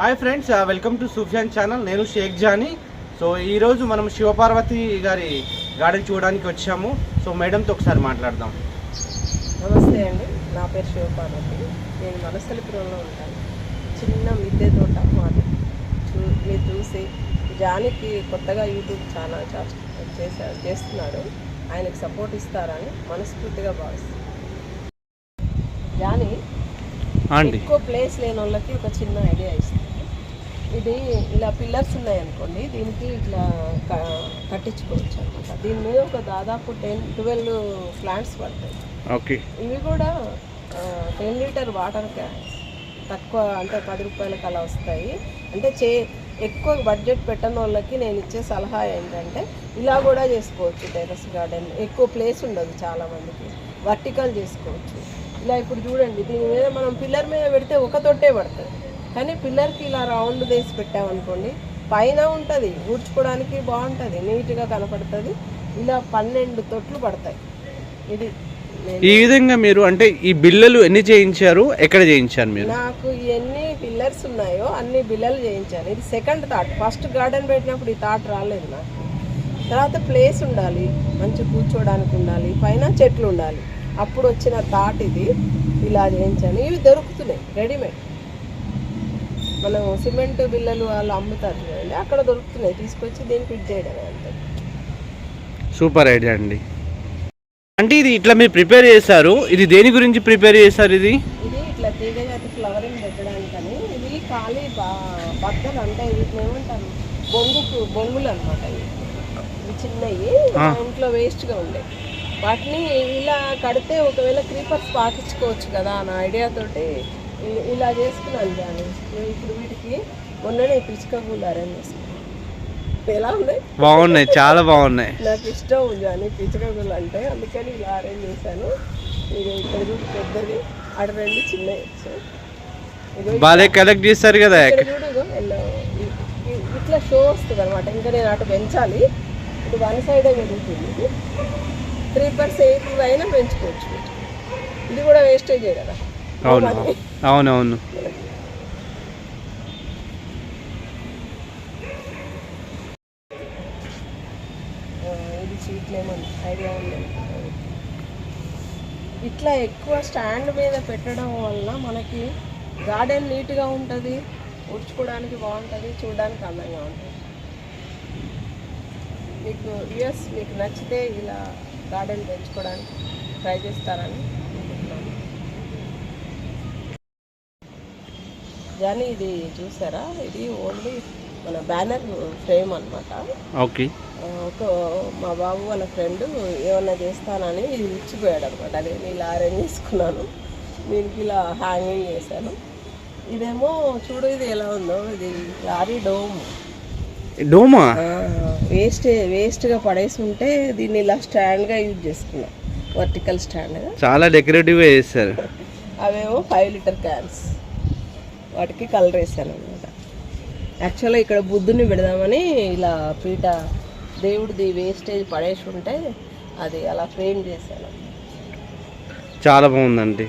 Hi friends, welcome to Sufiyan channel. నేను Sheikh Johnny. So ఈరోజు మనం శివపార్వతి గారి గార్డెన్ చూడడానికి వచ్చాము. సో మేడంతో ఒకసారి మాట్లాడదాం. నమస్తే అండి, నా పేరు శివపార్వతి. నేను వనస్థలిపురంలో ఉంటాను. చిన్న మిద్దె తోట మాది. మీరు చూసి జానీకి కొత్తగా యూట్యూబ్ ఛానల్ చేస్తున్నాడు. ఆయనకు సపోర్ట్ ఇస్తారని మనస్ఫూర్తిగా భావిస్తాను. జానీ ఎక్కువ ప్లేస్ లేని వాళ్ళకి ఒక చిన్న ఐడియా ఇస్తుంది. ఇది ఇలా పిల్లర్స్ ఉన్నాయనుకోండి, దీనికి ఇట్లా కట్టించుకోవచ్చు అనమాట. దీని మీద ఒక దాదాపు 10-12 ప్లాంట్స్ పడతాయి. ఓకే, ఇవి కూడా 10 లీటర్ వాటర్ క్యాన్స్ తక్కువ, అంటే 10 రూపాయలకి అలా వస్తాయి. అంటే ఎక్కువ బడ్జెట్ పెట్టని వాళ్ళకి నేను ఇచ్చే సలహా ఏంటంటే ఇలా కూడా చేసుకోవచ్చు. టెర్రస్ గార్డెన్ ఎక్కువ ప్లేస్ ఉండదు చాలామందికి, వర్టికల్ చేసుకోవచ్చు. ఇలా ఇప్పుడు చూడండి, దీని మీద మనం పిల్లర్ మీద పెడితే ఒక తొట్టే పడుతుంది. కానీ పిల్లర్కి ఇలా రౌండ్ వేసి పెట్టామనుకోండి, పైన ఉంటుంది, ఊడ్చుకోవడానికి బాగుంటుంది, నీట్గా కనపడుతుంది. ఇలా 12 తొట్లు పడతాయి. ఇది ఈ విధంగా మీరు అంటే ఈ బిల్లలు ఎన్ని చేయించారు, ఎక్కడ చేయించారు మీరు? నాకు ఎన్ని పిల్లర్స్ ఉన్నాయో అన్ని బిల్లలు చేయించాను. ఇది సెకండ్ థాట్. ఫస్ట్ గార్డెన్ పెట్టినప్పుడు ఈ థాట్ రాలేదు నాకు. తర్వాత ప్లేస్ ఉండాలి, మంచి కూర్చోడానికి ఉండాలి, పైన చెట్లు ఉండాలి. అప్పుడు వచ్చిన థాట్ ఇది. ఇలా చేయించాను. ఇవి దొరుకుతున్నాయి రెడీమేడ్. మనం సిమెంట్ బిల్లలు వాళ్ళు అమ్ముతారు చూడండి, అక్కడ దొరుకుతున్నాయి. తీసుకొచ్చి దీన్ని ఫిట్ చేయడమే అంతే. సూపర్ ఐడియా అండి. అంటే ఇది ఇట్లా మీరు ప్రిపేర్ చేశారు, ఇది దేని గురించి ప్రిపేర్ చేశారు? ఇది ఇట్లా తీగజాతి ఫ్లవరింగ్ పెట్టడానికని. ఇవి ఖాళీ బద్దలు అంటే వీటిని ఏమంటారు, బొంగులు అనమాట. ఇవి చిన్నవి ఇంట్లో వేస్ట్గా ఉండే వాటిని ఇలా కడితే ఒకవేళ క్రీపర్స్ పాకించుకోవచ్చు కదా అన్న ఐడియాతోటి ఇలా చేసుకున్నాను. కానీ ఇప్పుడు వీటికి మొన్ననే పిచ్చుక పూలు అరేంజ్ చేసుకున్నాను. ఎలా ఉన్నాయి? బాగున్నాయి, చాలా బాగున్నాయి. నాకు ఇష్టం కానీ పిచ్చుక పూలు అంటే, అందుకని ఇలా అరేంజ్ చేశాను. ఇది ఇక్కడ చూడు పెద్దది, అక్కడ 2 చిన్నవి వచ్చాయి. బాగా కలెక్ట్ చేస్తారు కదా. చూడు ఇట్లా షో వస్తుంది అనమాట. ఇంకా నేను అటు పెంచాలి. ఇప్పుడు 1 సైడే పెరుగుతుంది. 3 అయినా పెంచుకోవచ్చు. ఇది కూడా వేస్టేజే కదా. అవునవును. ఇది చీట్ లెమన్ ఐడియా ఉంది. ఇట్లా ఎక్కువ స్టాండ్ మీద పెట్టడం వల్ల మనకి గార్డెన్ నీట్గా ఉంటుంది, ఊడ్చుకోవడానికి బాగుంటుంది, చూడడానికి అందంగా ఉంటుంది. మీకు నచ్చితే ఇలా గార్డెన్ పెంచుకోవడానికి ట్రై చేస్తారని అనుకుంటున్నాను. కానీ ఇది చూసారా, ఇది ఓన్లీ మన బ్యానర్ ఫ్రేమ్ అనమాట. ఓకే, మా బాబు వాళ్ళ ఫ్రెండ్ ఏమన్నా చేస్తానని ఇది ఇచ్చిపోయాడు అనమాట. అది నేను ఇలా అరేంజ్ చేసుకున్నాను. దీనికి ఇలా హ్యాంగింగ్ చేశాను. ఇదేమో చూడు, ఇది ఎలా ఉందో. ఇది లారీ డోమా వేస్ట్గా పడేసి ఉంటే దీన్ని ఇలా స్టాండ్గా యూజ్ చేసుకున్నాం, వర్టికల్ స్టాండ్గా. చాలా డెకరేటివ్గా చేస్తారు. అవేమో 5 లీటర్ క్యాన్స్, వాటికి కలర్ వేసాను అనమాట. యాక్చువల్గా ఇక్కడ బుద్ధుని పెడదామని ఇలా పీట దేవుడిది వేస్టేజ్ పడేసి ఉంటే అది అలా ఫ్రేమ్ చేశాను. చాలా బాగుందండి.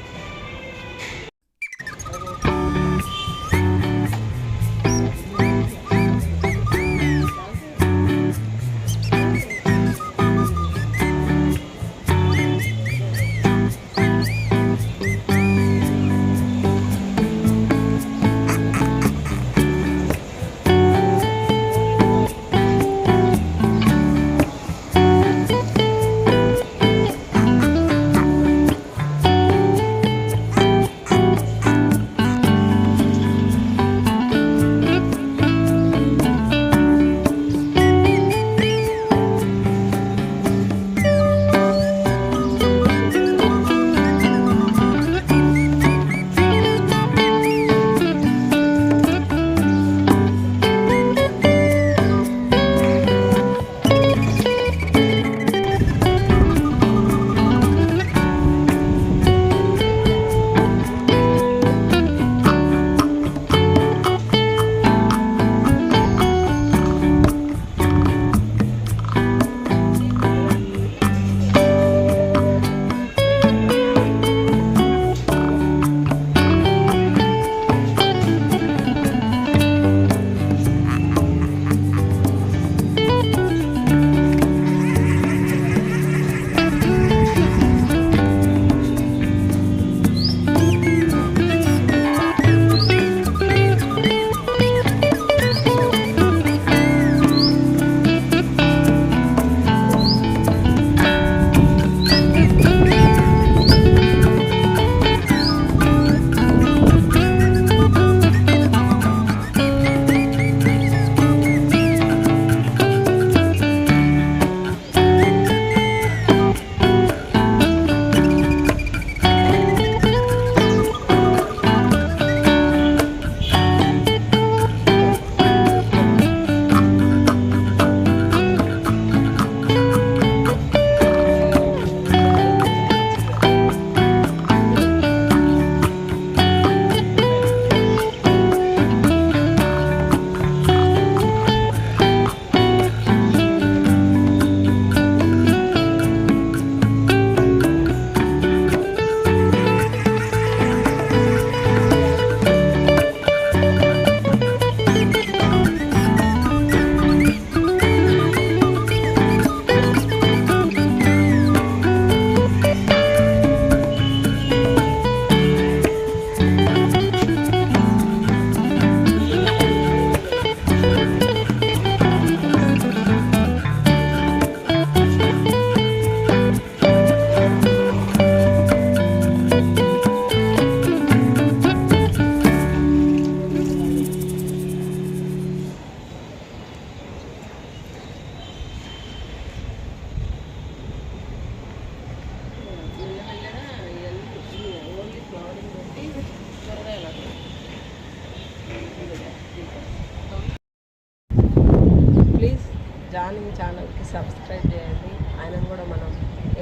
ప్లీజ్ జానింగ్ ఛానల్కి సబ్స్క్రైబ్ చేయండి, ఆయనను కూడా మనం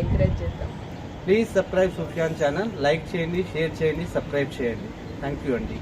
ఎంకరేజ్ చేద్దాం. Please subscribe Sufyan channel. Like చేయండి, షేర్ చేయండి, సబ్స్క్రైబ్ చేయండి. థ్యాంక్ యూ అండి.